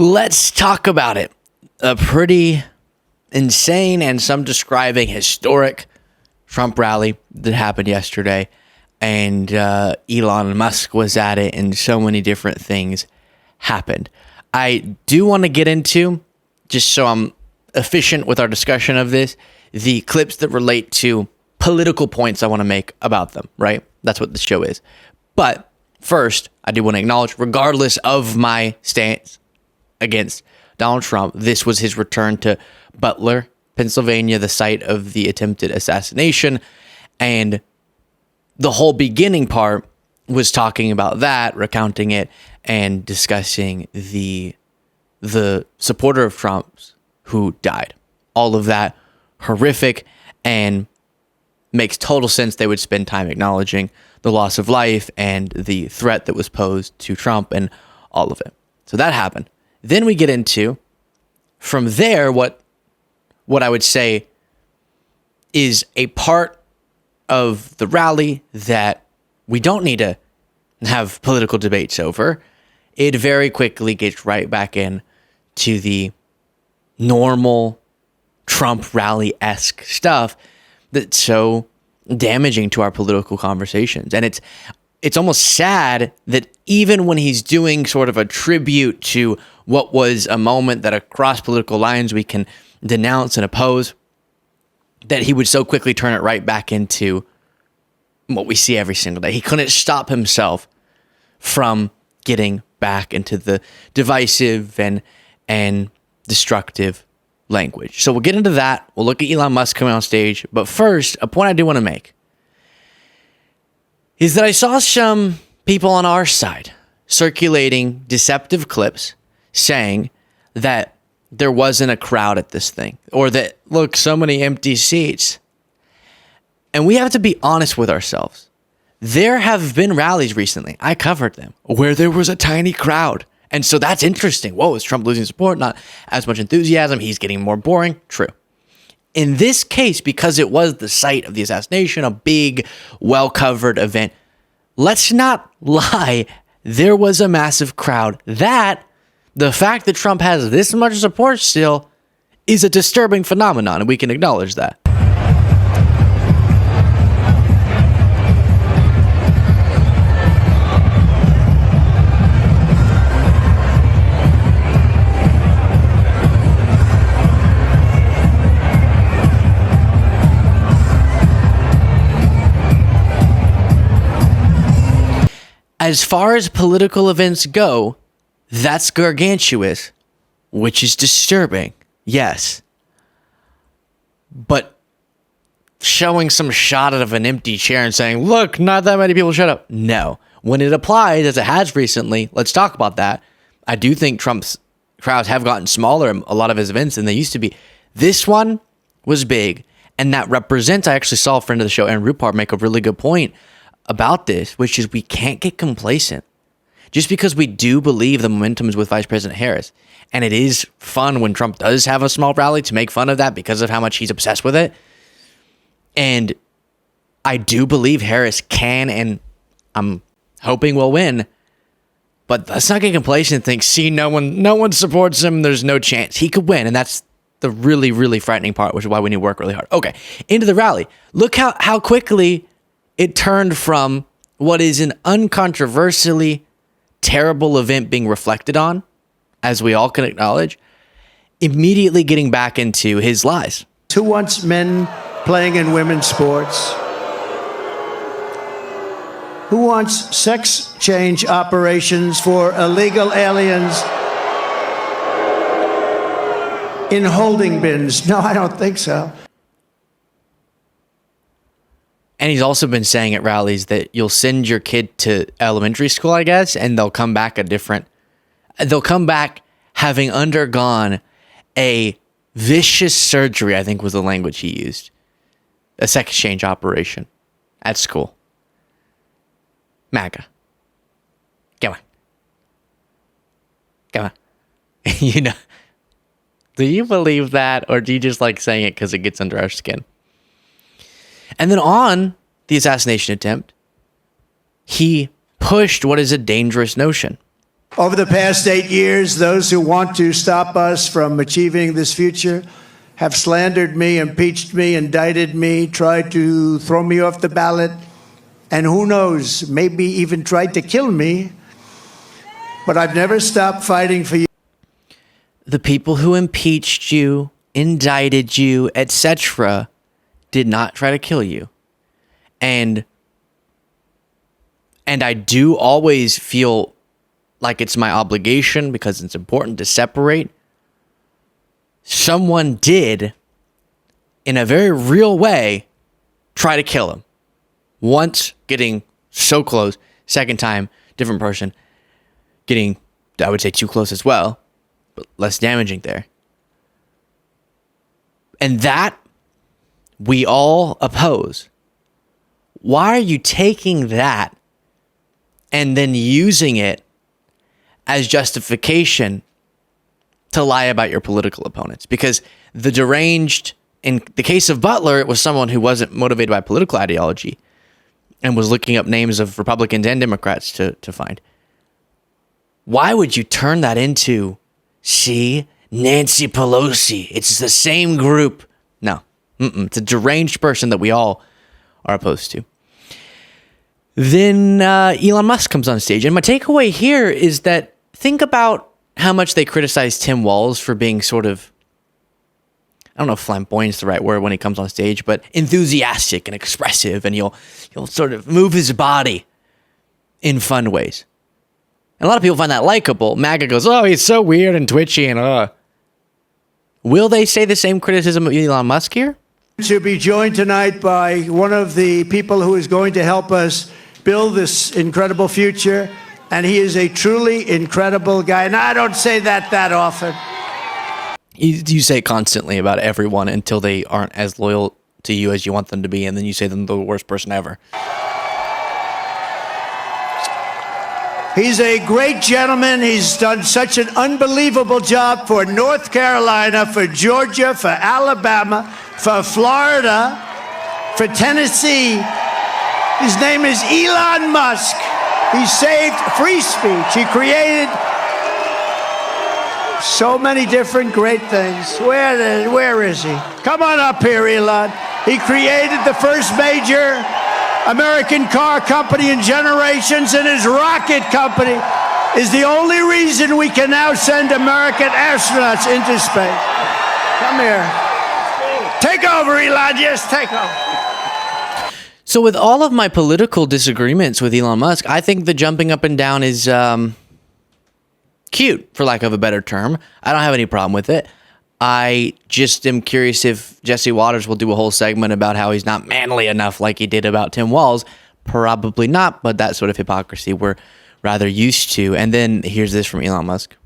Let's talk about it. A pretty insane and some describing historic Trump rally that happened yesterday. And Elon Musk was at it, and so many different things happened. I do want to get into, just so I'm efficient with our discussion of this, the clips that relate to political points I want to make about them, right? That's what the show is. But first, I do want to acknowledge, regardless of my stance against Donald Trump, this was his return to Butler, Pennsylvania, the site of the attempted assassination. And the whole beginning part was talking about that, recounting it, and discussing the supporter of Trump's who died. All of that horrific, and makes total sense they would spend time acknowledging the loss of life and the threat that was posed to Trump and all of it. So that happened. Then we get into, from there, what I would say is a part of the rally that we don't need to have political debates over. It very quickly gets right back in to the normal Trump rally-esque stuff that's so damaging to our political conversations. And it's almost sad that even when he's doing sort of a tribute to what was a moment that across political lines we can denounce and oppose, that he would so quickly turn it right back into what we see every single day. He couldn't stop himself from getting back into the divisive and destructive language. So we'll get into that. We'll look at Elon Musk coming on stage. But first, a point I do want to make is that I saw some people on our side circulating deceptive clips saying that there wasn't a crowd at this thing, or that, look, so many empty seats. And we have to be honest with ourselves. There have been rallies recently, I covered them, where there was a tiny crowd. And so that's interesting. Whoa, is Trump losing support? Not as much enthusiasm. He's getting more boring. True. In this case, because it was the site of the assassination, a big, well-covered event, let's not lie. There was a massive crowd. The fact that Trump has this much support still is a disturbing phenomenon, and we can acknowledge that. As far as political events go, that's gargantuous, which is disturbing, yes. But showing some shot of an empty chair and saying, look, not that many people showed up. No. When it applies, as it has recently, let's talk about that. I do think Trump's crowds have gotten smaller in a lot of his events than they used to be. This one was big, and that represents, I actually saw a friend of the show, Aaron Rupar, make a really good point about this, which is we can't get complacent. Just because we do believe the momentum is with Vice President Harris, and it is fun when Trump does have a small rally to make fun of that because of how much he's obsessed with it. And I do believe Harris can, and I'm hoping will win. But let's not get complacent and think, see, no one supports him. There's no chance. He could win, and that's the really, really frightening part, which is why we need to work really hard. Okay, into the rally. Look how quickly it turned from what is an uncontroversially terrible event being reflected on, as we all can acknowledge, immediately getting back into his lies. Who wants men playing in women's sports? Who wants sex change operations for illegal aliens in holding bins? No, I don't think so. And he's also been saying at rallies that you'll send your kid to elementary school, I guess, and they'll come back having undergone a vicious surgery, I think was the language he used. A sex change operation at school. MAGA. Come on. Do you believe that, or do you just like saying it because it gets under our skin? And then on the assassination attempt, he pushed what is a dangerous notion. Over the past 8 years, those who want to stop us from achieving this future have slandered me, impeached me, indicted me, tried to throw me off the ballot, and who knows, maybe even tried to kill me. But I've never stopped fighting for you. The people who impeached you, indicted you, etc., did not try to kill you. And I do always feel like it's my obligation, because it's important to separate. Someone did, in a very real way, try to kill him. Once, getting so close. Second time, different person, getting, I would say, too close as well, but less damaging there. And that we all oppose. Why are you taking that and then using it as justification to lie about your political opponents? Because the deranged, in the case of Butler, it was someone who wasn't motivated by political ideology and was looking up names of Republicans and Democrats to find. Why would you turn that into, see, Nancy Pelosi, it's the same group? No, it's a deranged person that we all are opposed to. Then Elon Musk comes on stage. And my takeaway here is that think about how much they criticize Tim Walz for being sort of, I don't know if flamboyant is the right word when he comes on stage, but enthusiastic and expressive, and he'll sort of move his body in fun ways. And a lot of people find that likable. MAGA goes, oh, he's so weird and twitchy and Will they say the same criticism of Elon Musk here? To be joined tonight by one of the people who is going to help us build this incredible future. And he is a truly incredible guy. And I don't say that often. You say it constantly about everyone until they aren't as loyal to you as you want them to be. And then you say them the worst person ever. He's a great gentleman. He's done such an unbelievable job for North Carolina, for Georgia, for Alabama, for Florida, for Tennessee. His name is Elon Musk. He saved free speech. He created so many different great things. Where is he? Come on up here, Elon. He created the first major American car company in generations, and his rocket company is the only reason we can now send American astronauts into space. Come here. Take over, Elon. Yes, take over. So with all of my political disagreements with Elon Musk, I think the jumping up and down is cute, for lack of a better term. I don't have any problem with it. I just am curious if Jesse Waters will do a whole segment about how he's not manly enough like he did about Tim Walz. Probably not, but that sort of hypocrisy we're rather used to. And then here's this from Elon Musk.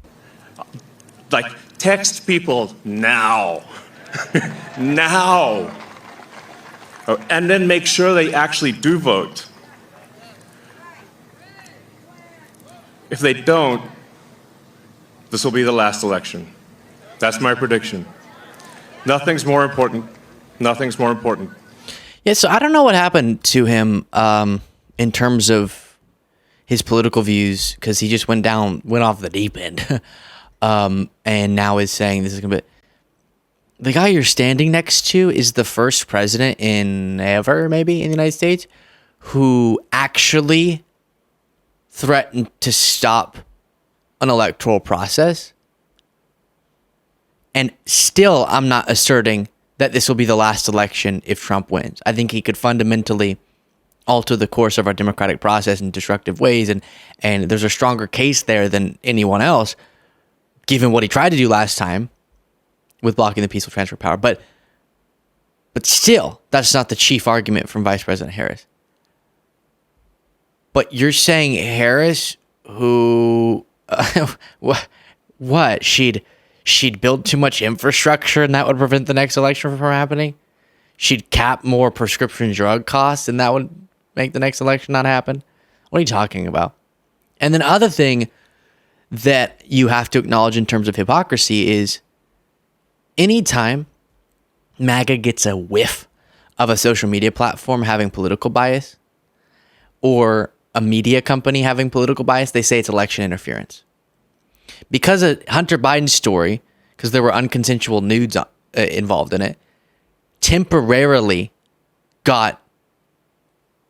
Like, text people now. Now. And then make sure they actually do vote. If they don't, this will be the last election. That's my prediction. Nothing's more important. Nothing's more important. Yeah, so I don't know what happened to him in terms of his political views, because he just went off the deep end. And now is saying this is going to be... The guy you're standing next to is the first president in ever, maybe, in the United States, who actually threatened to stop an electoral process. And still, I'm not asserting that this will be the last election if Trump wins. I think he could fundamentally alter the course of our democratic process in destructive ways. And there's a stronger case there than anyone else, given what he tried to do last time with blocking the peaceful transfer of power. But still, that's not the chief argument from Vice President Harris. But you're saying Harris, who, what? She'd build too much infrastructure and that would prevent the next election from happening? She'd cap more prescription drug costs and that would make the next election not happen? What are you talking about? And then other thing that you have to acknowledge in terms of hypocrisy is anytime MAGA gets a whiff of a social media platform having political bias or a media company having political bias, they say it's election interference. because of Hunter Biden's story, because there were unconsensual nudes involved in it, temporarily got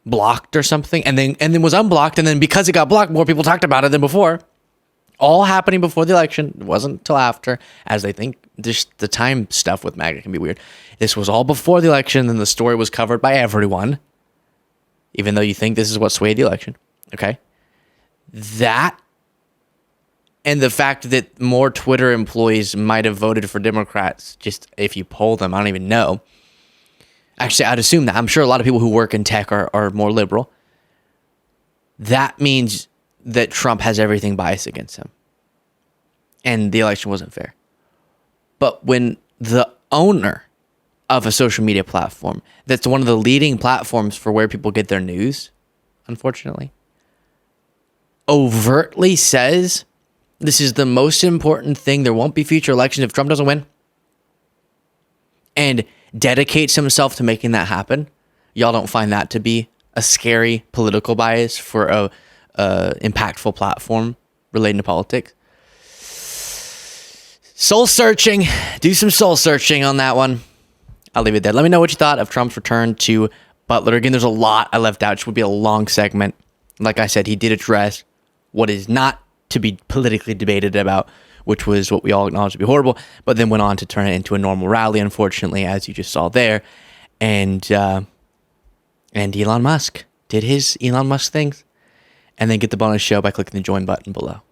blocked or something, and then was unblocked, and then because it got blocked, more people talked about it than before. All happening before the election. It wasn't until after, as they think. Just the time stuff with MAGA can be weird. This was all before the election, and the story was covered by everyone, even though you think this is what swayed the election. Okay? That, and the fact that more Twitter employees might have voted for Democrats, just if you poll them, I don't even know. Actually, I'd assume that. I'm sure a lot of people who work in tech are more liberal. That means that Trump has everything biased against him. And the election wasn't fair. But when the owner of a social media platform, that's one of the leading platforms for where people get their news, unfortunately, overtly says this is the most important thing, there won't be future elections if Trump doesn't win, and dedicates himself to making that happen, y'all don't find that to be a scary political bias for a impactful platform relating to politics? Soul searching. Do some soul searching on that one. I'll leave it there. Let me know what you thought of Trump's return to Butler. Again, there's a lot I left out. It would be a long segment. Like I said, he did address what is not to be politically debated about, which was what we all acknowledge to be horrible, but then went on to turn it into a normal rally, unfortunately, as you just saw there. And Elon Musk did his Elon Musk things. And then get the bonus show by clicking the join button below.